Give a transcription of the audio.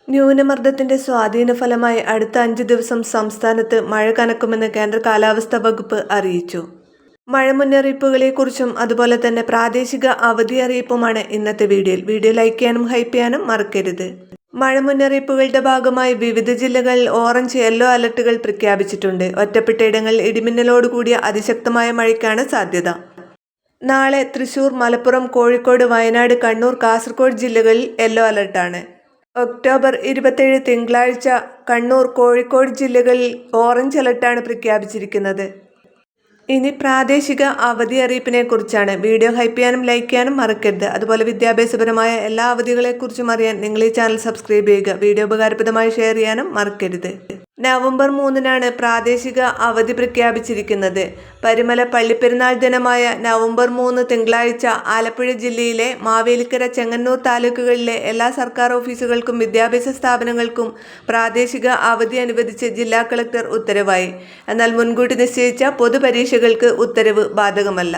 ന്യൂനമർദ്ദത്തിന്റെ സ്വാധീന ഫലമായി അടുത്ത 5 ദിവസം സംസ്ഥാനത്ത് മഴ കനക്കുമെന്ന് കേന്ദ്ര കാലാവസ്ഥാ വകുപ്പ് അറിയിച്ചു. മഴ മുന്നറിയിപ്പുകളെക്കുറിച്ചും അതുപോലെ തന്നെ പ്രാദേശിക അവധി അറിയിപ്പുമാണ് ഇന്നത്തെ വീഡിയോയിൽ. വീഡിയോ ലൈക്ക് ചെയ്യാനും ഹൈപ്പ് ചെയ്യാനും മറക്കരുത്. മഴ മുന്നറിയിപ്പുകളുടെ ഭാഗമായി വിവിധ ജില്ലകളിൽ ഓറഞ്ച്, യെല്ലോ അലർട്ടുകൾ പ്രഖ്യാപിച്ചിട്ടുണ്ട്. ഒറ്റപ്പെട്ടയിടങ്ങളിൽ ഇടിമിന്നലോടുകൂടിയ അതിശക്തമായ മഴയ്ക്കാണ് സാധ്യത. നാളെ തൃശൂർ, മലപ്പുറം, കോഴിക്കോട്, വയനാട്, കണ്ണൂർ, കാസർഗോഡ് ജില്ലകളിൽ യെല്ലോ അലർട്ടാണ്. ഒക്ടോബർ 27 തിങ്കളാഴ്ച കണ്ണൂർ, കോഴിക്കോട് ജില്ലകളിൽ ഓറഞ്ച് അലർട്ടാണ് പ്രഖ്യാപിച്ചിരിക്കുന്നത്. ഇനി പ്രാദേശിക അവധി അറിയിപ്പിനെ കുറിച്ചാണ്. വീഡിയോ ഹൈപ്പ് ചെയ്യാനും ലൈക്ക് ചെയ്യാനും മറക്കരുത്. അതുപോലെ വിദ്യാഭ്യാസപരമായ എല്ലാ അവധികളെക്കുറിച്ചും അറിയാൻ നിങ്ങൾ ഈ ചാനൽ സബ്സ്ക്രൈബ് ചെയ്യുക. വീഡിയോ ഉപകാരപ്രദമായി ഷെയർ ചെയ്യാനും മറക്കരുത്. നവംബർ 3-നാണ് പ്രാദേശിക അവധി പ്രഖ്യാപിച്ചിരിക്കുന്നത്. പരിമല പള്ളിപ്പെരുന്നാൾ ദിനമായ നവംബർ 3 തിങ്കളാഴ്ച ആലപ്പുഴ ജില്ലയിലെ മാവേലിക്കര, ചെങ്ങന്നൂർ താലൂക്കുകളിലെ എല്ലാ സർക്കാർ ഓഫീസുകൾക്കും വിദ്യാഭ്യാസ സ്ഥാപനങ്ങൾക്കും പ്രാദേശിക അവധി അനുവദിച്ച് ജില്ലാ കളക്ടർ ഉത്തരവായി. എന്നാൽ മുൻകൂട്ടി നിശ്ചയിച്ച പൊതുപരീക്ഷകൾക്ക് ഉത്തരവ് ബാധകമല്ല.